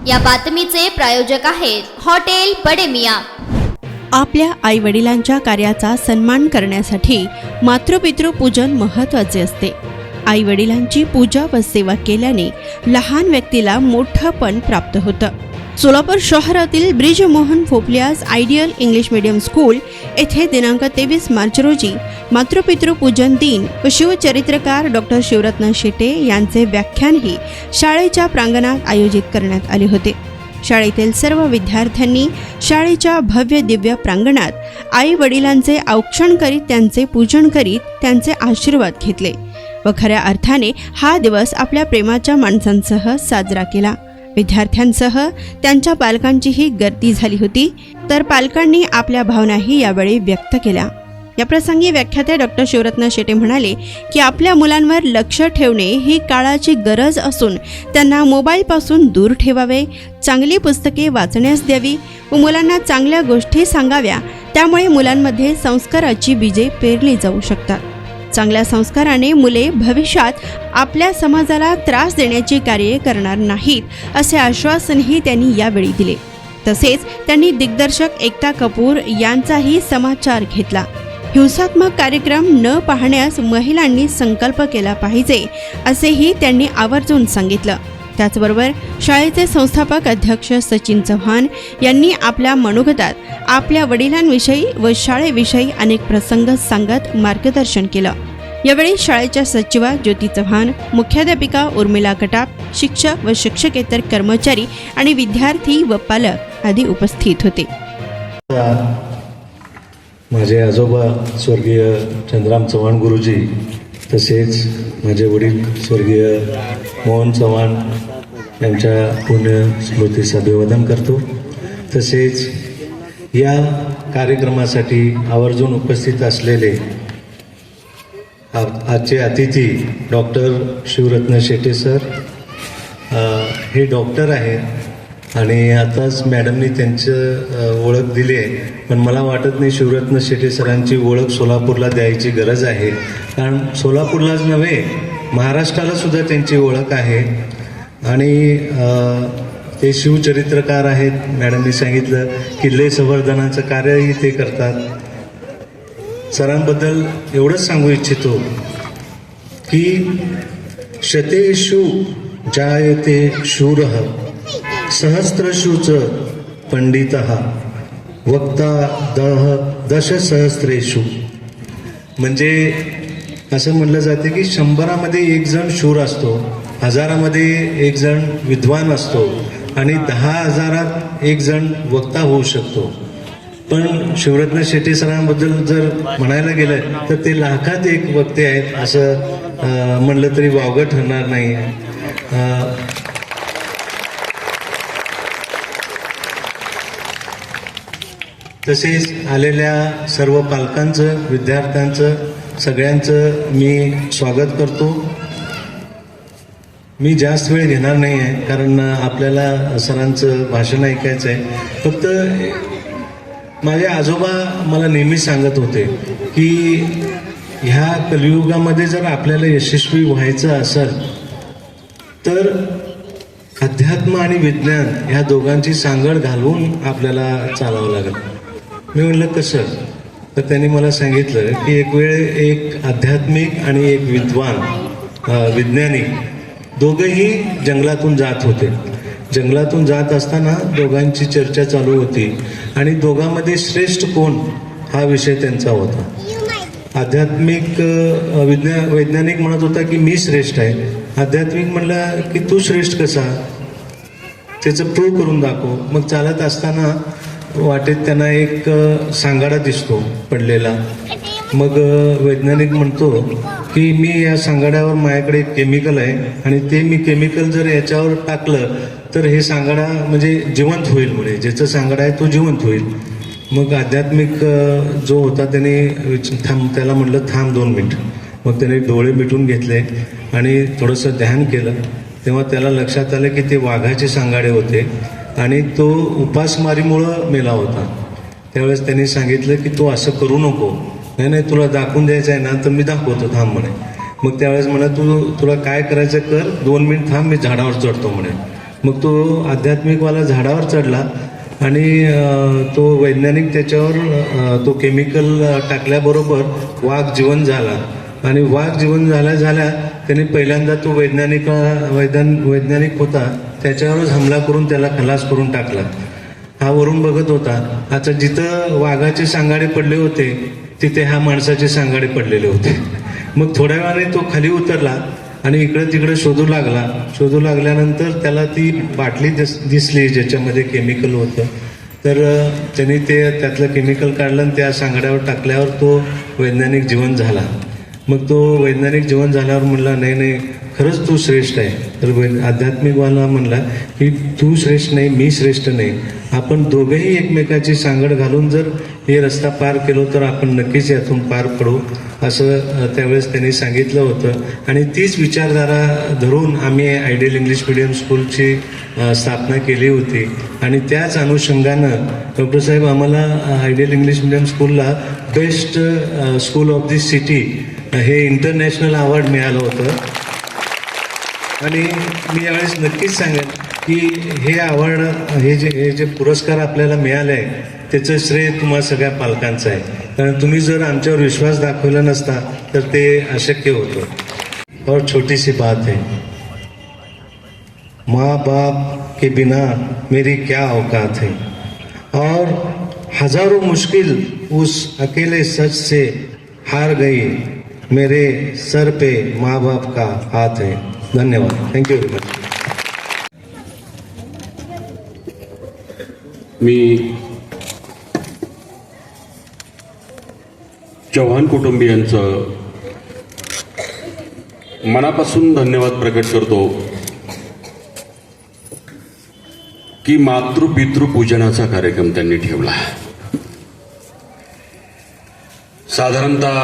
या बातमीचे प्रायोजक आहेत हॉटेल बडे मियां। आपल्या आई वडिलांच्या कार्याचा सन्मान करण्यासाठी मातृपितृ पूजन महत्त्वाचे असते। आई वडिलांची पूजा व सेवा केल्याने लहान व्यक्तीला मोठेपण प्राप्त होतं। सोलापूर शहरातील Brijmohan Phopaliyas ideal English medium school येथे दिनांक 23 मार्च रोजी मातृपितृ पूजन दिन व शिवचरित्रकार डॉक्टर शिवरत्न शेटे यांचे व्याख्यानही शाळेच्या प्रांगणात आयोजित करण्यात आले होते। शाळेतील सर्व विद्यार्थ्यांनी शाळेच्या भव्य दिव्य प्रांगणात आई वडिलांचे औक्षण करीत त्यांचे पूजन करीत त्यांचे आशीर्वाद घेतले व खऱ्या अर्थाने हा दिवस आपल्या प्रेमाच्या माणसांसह साजरा केला। विद्यार्थ्यांसह त्यांच्या पालकांचीही गर्दी झाली होती, तर पालकांनी आपल्या भावनाही यावेळी व्यक्त केल्या। या प्रसंगी व्याख्याते डॉक्टर शिवरत्न शेटे म्हणाले की आपल्या मुलांवर लक्ष ठेवणे ही काळाची गरज असून त्यांना मोबाईलपासून दूर ठेवावे, चांगली पुस्तके वाचण्यास द्यावी व मुलांना चांगल्या गोष्टी सांगाव्या, त्यामुळे मुलांमध्ये संस्काराची बीजे पेरली जाऊ शकतात। चांगल्या संस्काराने मुले भविष्यात आपल्या समाजाला त्रास देण्याची कार्ये करणार नाहीत असे आश्वासनही त्यांनी यावेळी दिले। तसेच त्यांनी दिग्दर्शक एकता कपूर यांचाही समाचार घेतला। हिंसात्मक कार्यक्रम न पाहण्यास महिलांनी संकल्प केला पाहिजे असेही त्यांनी आवर्जून सांगितलं। त्याचबरोबर शाळेचे संस्थापक अध्यक्ष सचिन चव्हाण यांनी आपल्या मनोगतात आपल्या वडिलांविषयी व शाळेविषयी अनेक प्रसंग सांगत मार्गदर्शन केलं। यावेळी शाळेच्या सचिवा ज्योती चव्हाण, मुख्याध्यापिका उर्मिला कटाप, शिक्षक व शिक्षकेतर कर्मचारी आणि विद्यार्थी व पालक आदी उपस्थित होते। माझे आजोबा स्वर्गीय चंद्राम चव्हाण गुरुजी, तसेच माझे वडील स्वर्गीय मोहन चव्हाण यांच्या पुण्य स्मृतीस अभिवादन करतो। तसेच या कार्यक्रमासाठी आवर्जून उपस्थित असलेले आजचे अतिथी डॉक्टर शिवरत्न शेटे सर, हे डॉक्टर आहेत आणि आताच मॅडमनी त्यांचं ओळख दिली आहे, पण मला वाटत नाही शिवरत्न शेटे सरांची ओळख सोलापूरला द्यायची गरज आहे, कारण सोलापूरलाच नव्हे महाराष्ट्राला सुद्धा त्यांची ओळख आहे। आणि ते शिवचरित्रकार आहेत। मॅडमनी सांगितलं किल्ले संवर्धनाचं कार्यही ते करतात। सरांबद्दल एवढंच सांगू इच्छितो की शतेषु जायते शूरः सहस्त्रषुच पंडितः वक्ता दशसहस्रेषु। म्हणजे असं म्हटलं जाते की 100मध्ये 1 जण शूर असतो, 1000मध्ये 1 जण विद्वान असतो आणि 10,000 1 जण वक्ता होऊ शकतो। पण शिवरत्न शेटे सरांबद्दल जर म्हणायला गेलं तर ते 1,00,000त 1 वक्ते आहेत असं म्हणलं तरी वावगं ठरणार नाही। तसेच आलेल्या सर्व पालकांचं, विद्यार्थ्यांचं, सगळ्यांचं मी स्वागत करतो। मी जास्त वेळ घेणार नाही आहे, कारण आपल्याला सरांचं भाषण ऐकायचं आहे। फक्त माझे आजोबा मला नेहमी सांगत होते की ह्या कलियुगामध्ये जर आपल्याला यशस्वी व्हायचं असेल तर अध्यात्म आणि विज्ञान ह्या दोघांची सांगड घालून आपल्याला चालावं लागेल। मी म्हणलं कसं? तर त्यांनी मला सांगितलं की एक वेळ एक आध्यात्मिक आणि एक विद्वान वैज्ञानिक दोघंही जंगलातून जात होते। जंगलातून जात असताना दोघांची चर्चा चालू होती आणि दोघांमध्ये श्रेष्ठ कोण हा विषय त्यांचा होता। आध्यात्मिक वैज्ञानिक म्हणत होता की मी श्रेष्ठ आहे, आध्यात्मिक म्हणला की तू श्रेष्ठ कसा, त्याचं प्रूव्ह करून दाखव। मग चालत असताना वाटेत त्यांना एक सांगाडा दिसतो पडलेला। मग वैज्ञानिक म्हणतो की मी या सांगाड्यावर माझ्याकडे एक केमिकल आहे आणि ते मी केमिकल जर याच्यावर टाकलं तर हे सांगाडा म्हणजे जिवंत होईल, म्हणजे ज्याचं सांगाडा आहे तो जिवंत होईल। मग आध्यात्मिक जो होता त्याने त्याला म्हटलं थांब 2 मिनिट। मग त्याने डोळे मिटून घेतले आणि थोडंसं ध्यान केलं, तेव्हा त्याला लक्षात आलं की ते वाघाचे सांगाडे होते आणि तो उपासमारीमुळं मेला होता। त्यावेळेस त्यांनी सांगितलं की तू असं करू नको, नाही तुला दाखवून द्यायचं आहे ना तर मी दाखवतो थांब म्हणे। मग त्यावेळेस म्हणा तुला काय करायचं कर, 2 मिनिट थांब, मी झाडावर चढतो म्हणे। मग तो आध्यात्मिकवाला झाडावर चढला आणि तो वैज्ञानिक त्याच्यावर तो केमिकल टाकल्याबरोबर वाघ जिवंत झाला आणि वाघ जिवंत झाल्या त्याने पहिल्यांदा तो वैज्ञानिक होता त्याच्यावरच हमला करून त्याला खलास करून टाकला. हा वरून बघत होता. आता जिथं वाघाचे सांगाडे पडले होते तिथे ह्या माणसाचे सांगाडे पडलेले होते. मग थोड्या वेळाने तो खाली उतरला आणि इकडे तिकडे शोधू लागल्यानंतर त्याला ती बाटली दिसली ज्याच्यामध्ये केमिकल होतं. तर त्यांनी त्यातलं केमिकल काढलं आणि त्या सांगाड्यावर टाकल्यावर तो वैज्ञानिक जिवंत झाला. मग तो वैज्ञानिक जिवंत झाल्यावर म्हणला नाही खरंच तू श्रेष्ठ आहे. तर आध्यात्मिकवाला म्हणला की तू श्रेष्ठ नाही, मी श्रेष्ठ नाही, आपण दोघेही एकमेकाची सांगड घालून जर हे रस्ता पार केलो तर आपण नक्कीच यातून पार पडू, असं त्यावेळेस त्यांनी सांगितलं होतं. आणि तीच विचारधारा धरून आम्ही आयडियल इंग्लिश मिडियम स्कूलची स्थापना केली होती. आणि त्याच अनुषंगानं डॉक्टर साहेब आम्हाला आयडियल इंग्लिश मिडियम स्कूलला best school of the city हे इंटरनॅशनल अवॉर्ड मिळालं होतं. आणि मी यावेळेस नक्कीच सांगेन की हे अवॉर्ड हे जे पुरस्कार आपल्याला मिळाले आहे त्याचं श्रेय तुम्हा सगळ्या पालकांचं आहे. कारण तुम्ही जर आमच्यावर विश्वास दाखवला नसता तर ते अशक्य होतं. और छोटी सी बात है, माँ बाप के बिना मेरी क्या औकात है, और हजारों मुश्किल उस अकेले सच से हार गई, मेरे सर पे माँ बाप का हाथ है. धन्यवाद. Thank you very much. मी चव्हाण कुटुंबियांचं मनापासून धन्यवाद प्रकट करतो की मातृपितृपूजनाचा कार्यक्रम त्यांनी ठेवला. साधारणतः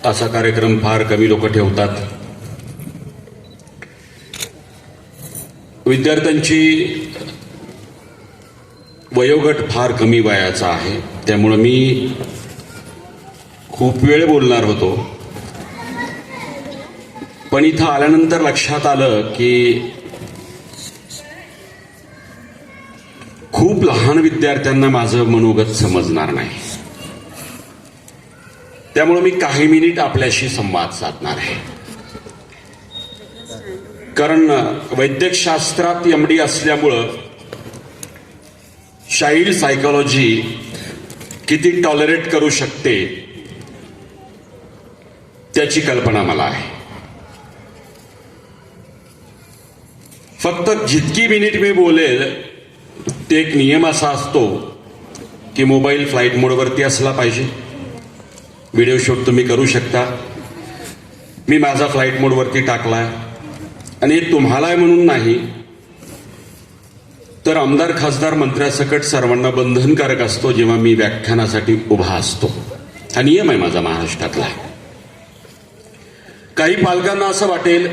असा कार्यक्रम फार कमी लोक ठेवतात. विद्यार्थ्यांची वयोगट फार कमी वयाचा आहे, त्यामुळं मी खूप वेळ बोलणार होतो. पण इथं आल्यानंतर लक्षात आलं की खूप लहान विद्यार्थ्यांना माझं मनोगत समजणार नाही. त्यामुळे मी काही मिनिट आपल्याशी संवाद साधणार आहे. कारण वैद्यकशास्त्रात MD असल्यामुळं चाइल्ड सायकोलॉजी किती टॉलरेट करू शकते त्याची कल्पना मला आहे. फक्त जितकी मिनिट मी बोलेल ते एक नियम असा असतो की मोबाईल फ्लाईट मोडवरती असला पाहिजे. व्हिडिओ शूट तुम्ही करू शकता. मी माझा फ्लाईट मोडवरती टाकलाय आणि हे तुम्हाला म्हणून नाही तर आमदार खासदार मंत्र्यासकट सर्वांना बंधनकारक असतो जेव्हा मी व्याख्यानासाठी उभा असतो. हा नियम आहे माझा महाराष्ट्रातला. काही पालकांना असं वाटेल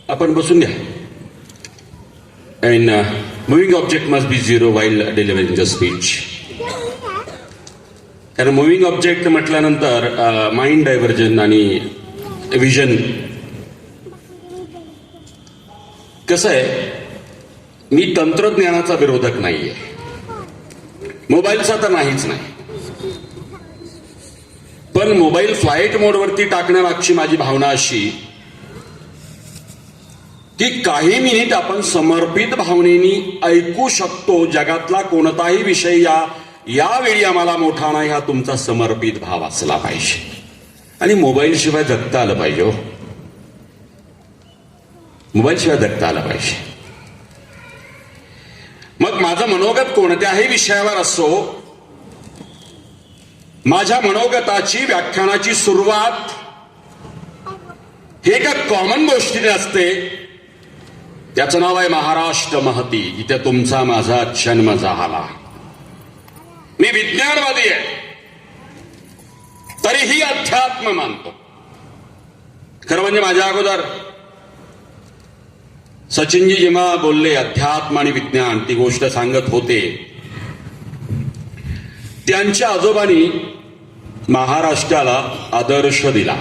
आपण बसून घ्या and moving object must be zero while delivering the speech. कारण मुव्हिंग ऑब्जेक्ट म्हटल्यानंतर माइंड डायव्हर्जन आणि विजन. कसं आहे, मी तंत्रज्ञानाचा विरोधक नाहीये, मोबाईलचा तर नाहीच नाही, पण मोबाईल फ्लाईट मोडवरती टाकण्यामागची माझी भावना अशी की काही मिनिट आपण समर्पित भावनेनी ऐकू शकतो. जगातला कोणताही विषय यावेळी आम्हाला मोठा नाही, हा तुमचा समर्पित भाव असला पाहिजे. आणि मोबाईल शिवाय जगता आलं पाहिजे. हो, मोबाईल शिवाय जगता आलं पाहिजे. मग माझं मनोगत कोणत्याही विषयावर असो, माझ्या मनोगताची व्याख्यानाची सुरुवात हे एका कॉमन गोष्टीने असते. त्याचं नाव आहे महाराष्ट्र महती, जिथे तुमचा माझा जन्म झाला. मी विज्ञानवादी आहे तरीही अध्यात्म मानतो. खरं म्हणजे माझ्या अगोदर सचिनजी जेव्हा बोलले अध्यात्म आणि विज्ञान, ती गोष्ट सांगत होते, त्यांच्या आजोबांनी महाराष्ट्राला आदर्श दिला.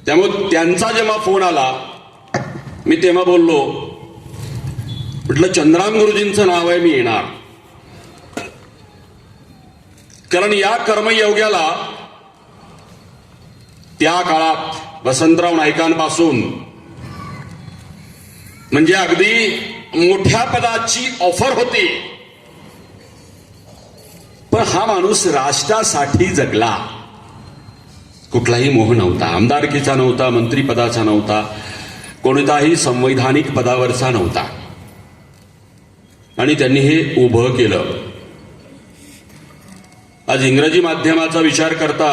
त्यामुळे त्यांचा जेव्हा फोन आला मी तेव्हा बोललो, म्हटलं चंद्राम गुरुजींचं नाव आहे, मी येणार. कारण या कर्मयोग्याला त्या काळात वसंतराव नाईकांपासून म्हणजे अगदी मोठ्या पदाची ऑफर होती, पण हा माणूस राष्ट्रासाठी जगला. कुठलाही मोह नव्हता, आमदारकीचा नव्हता, मंत्रिपदाचा नव्हता, कोणताही संवैधानिक पदावरचा नव्हता. आणि त्यांनी हे उभं केलं. आज इंग्रजी माध्यमाचा विचार करता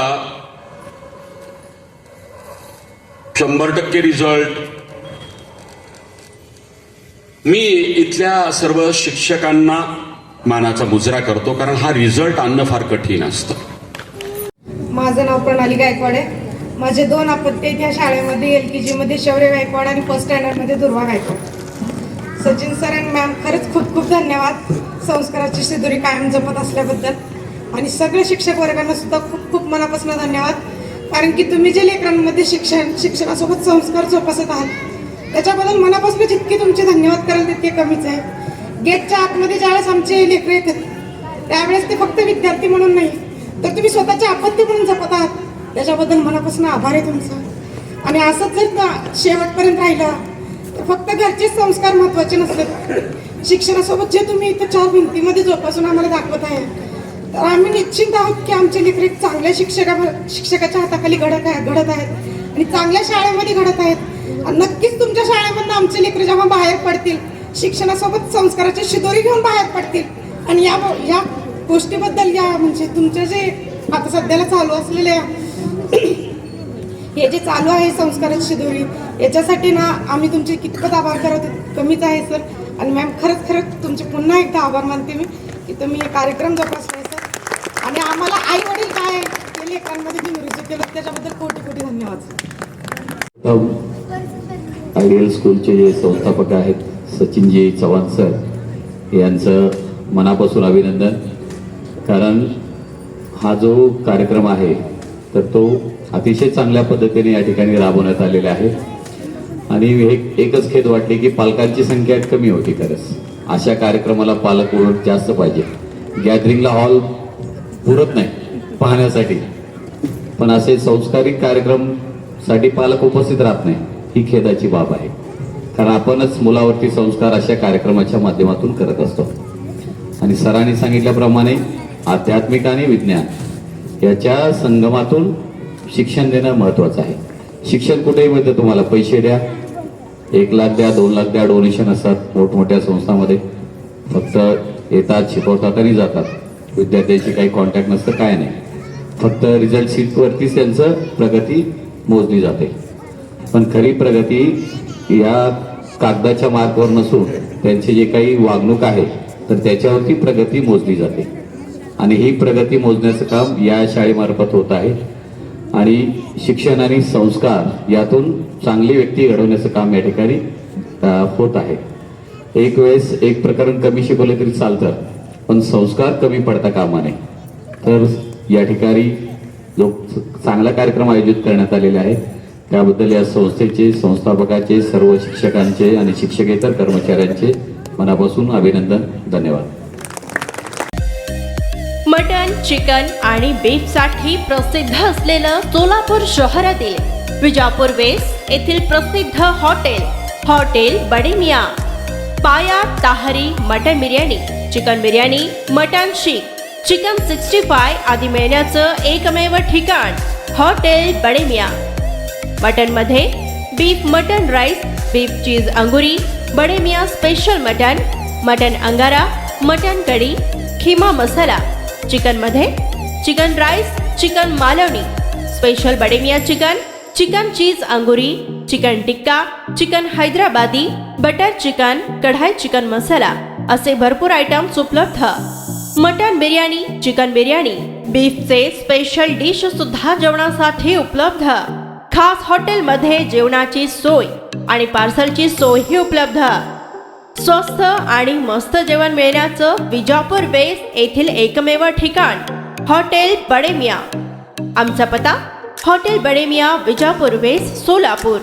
100% रिझल्ट. मी इथल्या सर्व शिक्षकांना मानाचा मुजरा करतो, कारण हा रिझल्ट आणणं फार कठीण असतं. माझं नाव प्रणाली गायकवाड आहे. माझे 2 अपत्य आहेत या शाळेमध्ये. LKG मध्ये शौर्य गायकवाड आणि फर्स्ट स्टँडर्डमध्ये दुर्वा गायकवाड. सचिन सर आणि मॅम, खरंच खूप खूप धन्यवाद संस्काराची शिदोरी कायम जपत असल्याबद्दल. आणि सगळे शिक्षक वर्गांना सुद्धा खूप खूप मनापासून धन्यवाद. कारण की तुम्ही जे लेकरांमध्ये शिक्षणासोबत संस्कार जोपासत आहात, त्याच्याबद्दल मनापासून जितके तुमचे धन्यवाद कराल तितके कमीच आहे. गेटच्या आतमध्ये ज्यावेळेस आमचे लेकरं येतात त्यावेळेस ते फक्त विद्यार्थी म्हणून नाही, तर तुम्ही स्वतःचे अपत्य म्हणून जपत आहात, त्याच्याबद्दल मनापासून आभार आहे तुमचा. आणि असंच जर शेवटपर्यंत राहिलं तर फक्त घरचेच संस्कार महत्त्वाचे नसतात, शिक्षणासोबत जे तुम्ही इथं 4 भिंतीमध्ये जोपासून आम्हाला दाखवत आहे, तर आम्ही निश्चिंत आहोत की आमचे लेकरं एक चांगल्या शिक्षकाच्या हाताखाली घडत आहेत आणि चांगल्या शाळेमध्ये घडत आहेत. आणि नक्कीच तुमच्या शाळेमधून आमचे लेकरं जेव्हा बाहेर पडतील, शिक्षणासोबत संस्काराची शिदोरी घेऊन बाहेर पडतील. आणि या गोष्टीबद्दल म्हणजे तुमचं जे आता सध्याला चालू असलेल्या हे जे चालू आहे संस्काराची शिदोरी, याच्यासाठी ना आम्ही तुमचे कितपत आभार करत कमीच आहे सर. आणि मॅम, खरंच तुमचे पुन्हा एकदा आभार मानते मी की तुम्ही हे कार्यक्रम जोपासलाय सर. आणि आम्हाला आई वडील काय हे लेकरांमध्ये घेऊन रुजू केलं, त्याच्याबद्दल कोटी कोटी धन्यवाद सर. आयडियल स्कूलचे जे संस्थापक आहेत सचिनजी चव्हाण सर, यांचं मनापासून अभिनंदन. कारण हा जो कार्यक्रम आहे तर तो अतिशय चांगल्या पद्धतीने या ठिकाणी राबवण्यात आलेला आहे. आणि एकच खेद वाटली की पालकांची संख्या कमी होती. खरंच अशा कार्यक्रमाला पालक उलट जास्त पाहिजे. गॅदरिंगला हॉल पुरत नाही पाहण्यासाठी, पण असे संस्कारिक कार्यक्रमसाठी पालक उपस्थित राहत नाही, ही खेदाची बाब आहे. कारण आपणच मुलावरती संस्कार अशा कार्यक्रमाच्या माध्यमातून करत असतो. आणि सरांनी सांगितल्याप्रमाणे आध्यात्मिक आणि विज्ञान याच्या संगमातून शिक्षण देणं महत्त्वाचं आहे. शिक्षण कुठेही मिळतं, तुम्हाला पैसे द्या, 1 लाख द्या, 2 लाख द्या, डोनेशन असतात मोठमोठ्या संस्थांमध्ये. फक्त येतात, शिकवतात आणि जातात. विद्यार्थ्यांची काही कॉन्टॅक्ट नसतं, काय नाही. फक्त रिझल्ट शीटवरतीच त्यांचं प्रगती मोजली जाते. पण खरी प्रगती या कागदाच्या मार्कवर नसून त्यांची जे काही वागणूक आहे तर त्याच्यावरती प्रगती मोजली जाते. आणि ही प्रगती मोजण्याचं काम या शाळेमार्फत होत आहे. आणि शिक्षण आणि संस्कार यातून चांगली व्यक्ती घडवण्याचं काम या ठिकाणी होत आहे. एक वेळेस एक प्रकरण कमी शिकवलं तरी चालतं, पण संस्कार कमी पडता कामा नये. तर या ठिकाणी जो चांगला कार्यक्रम आयोजित करण्यात आलेला आहे त्याबद्दल या संस्थेचे, संस्थापकाचे, सर्व शिक्षकांचे आणि शिक्षकेतर कर्मचाऱ्यांचे मनापासून अभिनंदन. धन्यवाद. मटन, चिकन आणि बीफसाठी प्रसिद्ध असलेलं सोलापूर शहरातील विजापूर वेस्ट येथील प्रसिद्ध hotel Bade Miyan. Paya, tahari, mutton biryani, chicken biryani, mutton seekh, chicken 65 आदी मिळण्याचं एकमेव ठिकाण हॉटेल बडे मियाँ. मटनमध्ये beef mutton rice, beef cheese angoori, Bade Miyan special mutton, mutton angara, mutton kadhi, keema masala. चिकनमध्ये chicken rice, chicken Malvani, special Bade Miyan chicken, chicken cheese angoori, chicken tikka, chicken Hyderabadi, butter chicken, kadai chicken masala असे भरपूर आयटम्स उपलब्ध. मटन बिर्याणी, चिकन बिर्याणी, बीफचे स्पेशल डिश सुद्धा जेवणासाठी उपलब्ध. खास हॉटेलमध्ये जेवणाची सोय आणि पार्सलची सोयही उपलब्ध. स्वस्त आणि मस्त जेवण मिळण्याचं विजापूर वेस्ट येथील एकमेव ठिकाण हॉटेल बडे मियाँ. आमचा पत्ता हॉटेल बडे मियाँ, विजापूर वेस्ट, सोलापूर.